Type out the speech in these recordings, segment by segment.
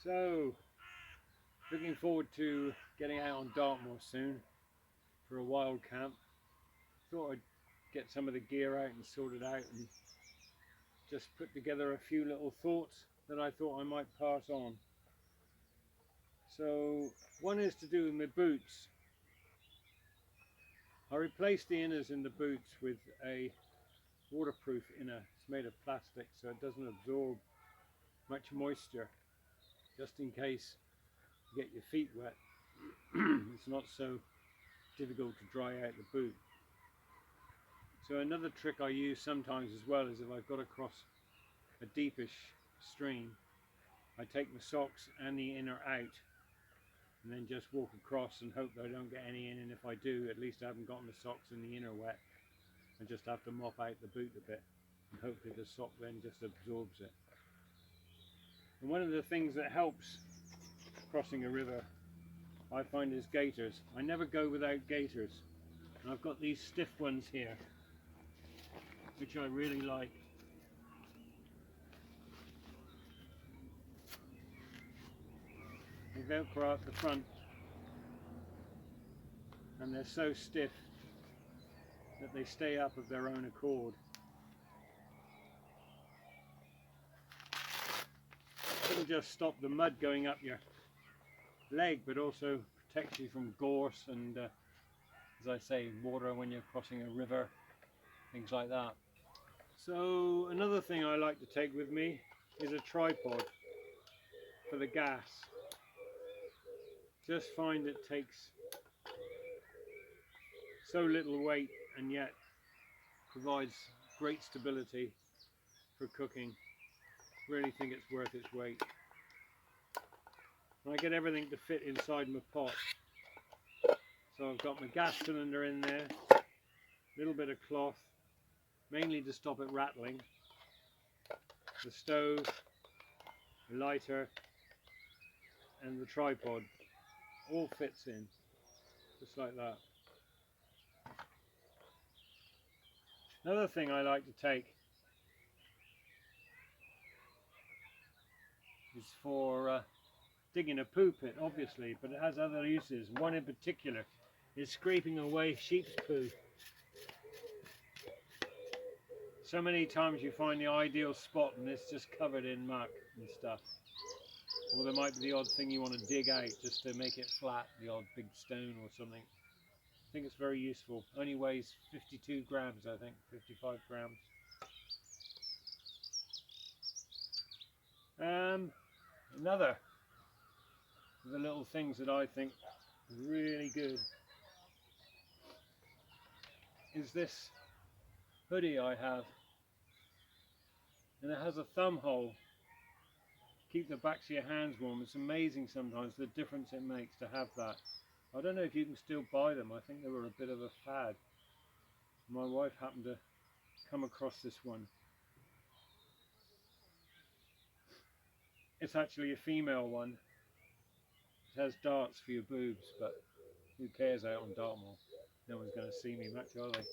So, looking forward to getting out on Dartmoor soon for a wild camp. Thought I'd get some of the gear out and sort it out and just put together a few little thoughts that I thought I might pass on. So, one is to do with my boots. I replaced the inners in the boots with a waterproof inner. It's made of plastic so it doesn't absorb much moisture, just in case you get your feet wet. It's not so difficult to dry out the boot. So another trick I use sometimes as well is if I've got to cross a deepish stream, I take my socks and the inner out and then just walk across and hope that I don't get any in, and if I do, at least I haven't gotten the socks and the inner wet. I just have to mop out the boot a bit and hopefully the sock then just absorbs it. And one of the things that helps crossing a river, I find, is gaiters. I never go without gaiters. And I've got these stiff ones here, which I really like. They velcro up the front and they're so stiff that they stay up of their own accord. It'll just stop the mud going up your leg, but also protects you from gorse and as I say, water when you're crossing a river, things like that. So another thing I like to take with me is a tripod for the gas. Just find it takes so little weight and yet provides great stability for cooking. Really think it's worth its weight. And I get everything to fit inside my pot. So I've got my gas cylinder in there, a little bit of cloth, mainly to stop it rattling, the stove, the lighter, and the tripod. All fits in, just like that. Another thing I like to take is for digging a poo pit, obviously, but it has other uses. One in particular is scraping away sheep's poo. So many times you find the ideal spot and it's just covered in muck and stuff. Or there might be the odd thing you want to dig out just to make it flat, the odd big stone or something. I think it's very useful. Only weighs 52 grams, I think, 55 grams. Another of the little things that I think are really good is this hoodie I have. And it has a thumb hole. Keep the backs of your hands warm. It's amazing sometimes the difference it makes to have that. I don't know if you can still buy them. I think they were a bit of a fad. My wife happened to come across this one. It's actually a female one. It has darts for your boobs, but who cares out on Dartmoor? No one's going to see me much, are they?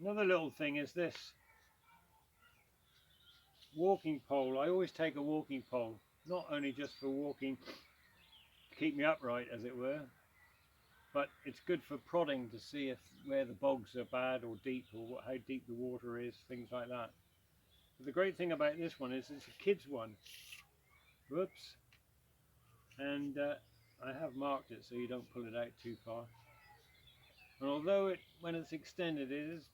Another little thing is this walking pole. I always take a walking pole, not only just for walking to keep me upright, as it were, but it's good for prodding to see if where the bogs are bad or deep, or how deep the water is, things like that. But the great thing about this one is it's a kid's one. Whoops. And I have marked it so you don't pull it out too far. And although when it's extended, it is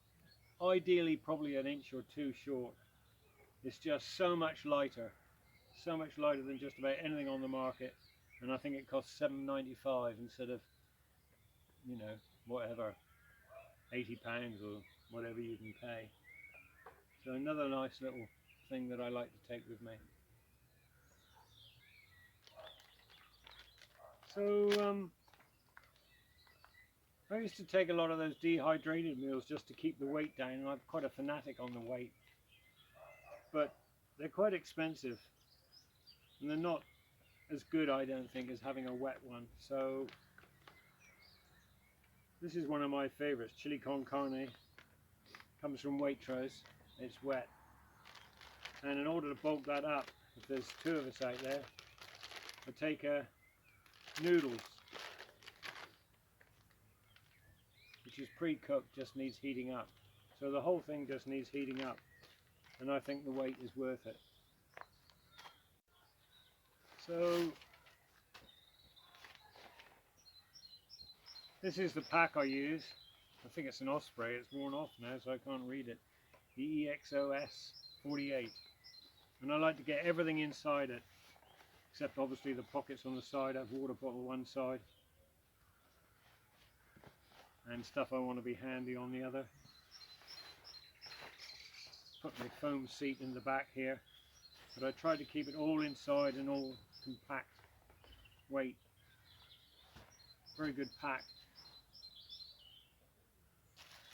ideally probably an inch or two short. It's just so much lighter than just about anything on the market, and I think it costs $7.95 instead of, you know, whatever, £80 or whatever you can pay. So another nice little thing that I like to take with me. So I used to take a lot of those dehydrated meals just to keep the weight down, and I'm quite a fanatic on the weight. But they're quite expensive, and they're not as good, I don't think, as having a wet one. So this is one of my favorites, chili con carne. Comes from Waitrose. it's wet. And in order to bulk that up, if there's two of us out there, I take noodles, which is pre-cooked, just needs heating up. So the whole thing just needs heating up, and I think the weight is worth it. So this is the pack I use. I think it's an Osprey, it's worn off now so I can't read it. The EXOS 48. And I like to get everything inside it, except obviously the pockets on the side. I have water bottle one side and stuff I want to be handy on the other. Put my foam seat in the back here, but I try to keep it all inside and all compact weight. Very good pack.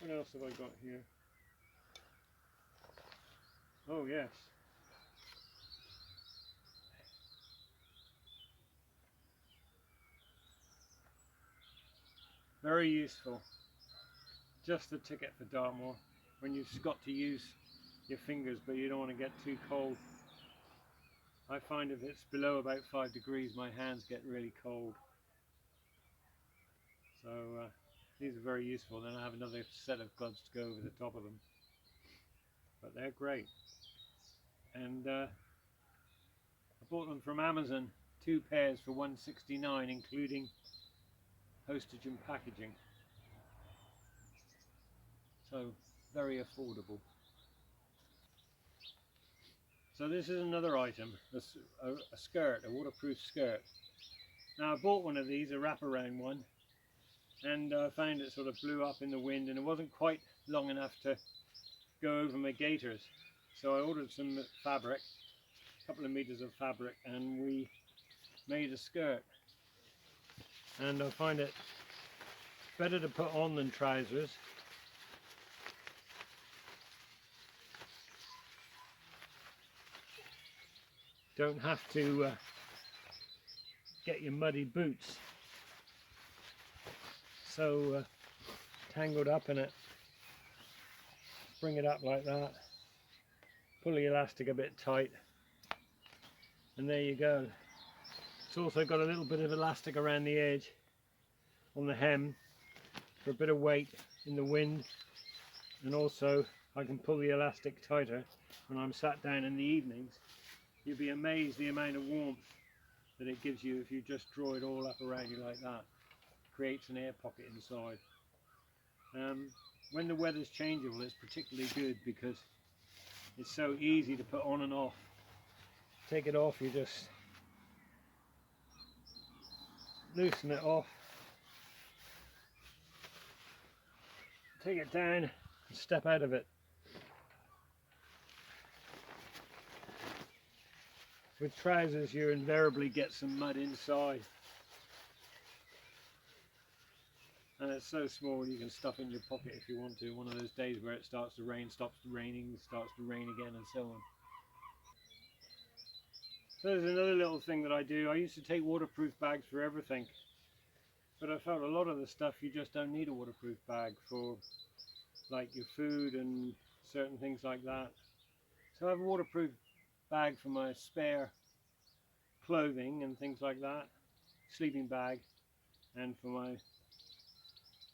What else have I got here? Oh yes. Very useful. Just the ticket for Dartmoor when you've got to use your fingers but you don't want to get too cold. I find if it's below about 5 degrees my hands get really cold. So these are very useful. Then I have another set of gloves to go over the top of them. But they're great. And I bought them from Amazon, 2 pairs for $1.69 including postage and packaging. So very affordable. So this is another item, a skirt, a waterproof skirt. Now I bought one of these, a wraparound one, and I found it sort of blew up in the wind and it wasn't quite long enough to go over my Gators. So I ordered some fabric, a couple of meters of fabric, and we made a skirt. And I find it better to put on than trousers. Don't have to get your muddy boots so tangled up in it. Bring it up like that, pull the elastic a bit tight, and there you go. It's also got a little bit of elastic around the edge on the hem for a bit of weight in the wind, and also I can pull the elastic tighter when I'm sat down in the evenings. You'd be amazed the amount of warmth that it gives you if you just draw it all up around you like that. Creates an air pocket inside. When the weather's changeable, it's particularly good because it's so easy to put on and off. Take it off, you just loosen it off, take it down and step out of it. With trousers you invariably get some mud inside, and it's so small you can stuff in your pocket if you want to. One of those days where it starts to rain, stops raining, starts to rain again, and so on. So there's another little thing that I do. I used to take waterproof bags for everything, but I felt a lot of the stuff you just don't need a waterproof bag for, like your food and certain things like that. So I have a waterproof bag for my spare clothing and things like that, sleeping bag, and for my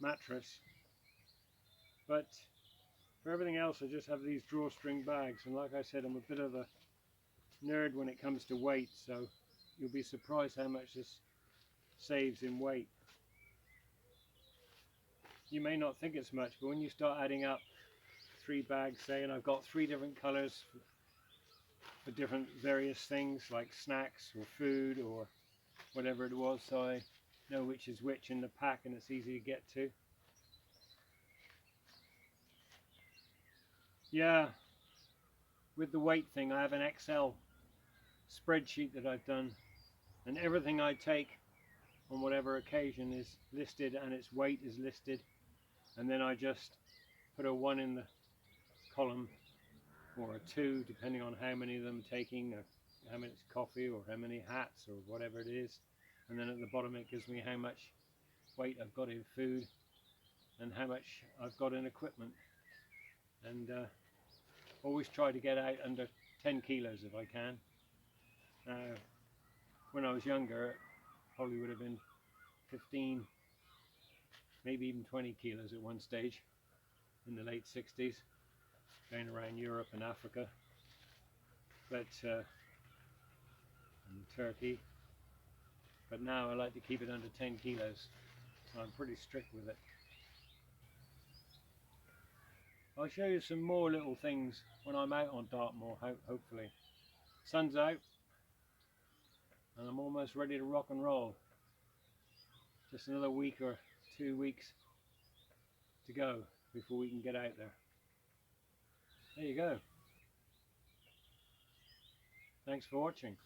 mattress. But for everything else I just have these drawstring bags, and like I said, I'm a bit of a nerd when it comes to weight, so you'll be surprised how much this saves in weight. You may not think it's much, but when you start adding up 3 bags, say, and I've got 3 different colors for different various things like snacks or food or whatever it was, so I know which is which in the pack and it's easy to get to. Yeah, with the weight thing, I have an Excel spreadsheet that I've done, and everything I take on whatever occasion is listed and its weight is listed, and then I just put a 1 in the column or a 2 depending on how many of them I'm taking, or how many it's coffee or how many hats or whatever it is, and then at the bottom it gives me how much weight I've got in food and how much I've got in equipment. And Always try to get out under 10 kilos if I can. When I was younger, it probably would have been 15, maybe even 20 kilos at one stage in the late 60s, going around Europe and Africa, and Turkey. But now I like to keep it under 10 kilos, so I'm pretty strict with it. I'll show you some more little things when I'm out on Dartmoor, hopefully. Sun's out and I'm almost ready to rock and roll. Just another week or 2 weeks to go before we can get out there. There you go. Thanks for watching.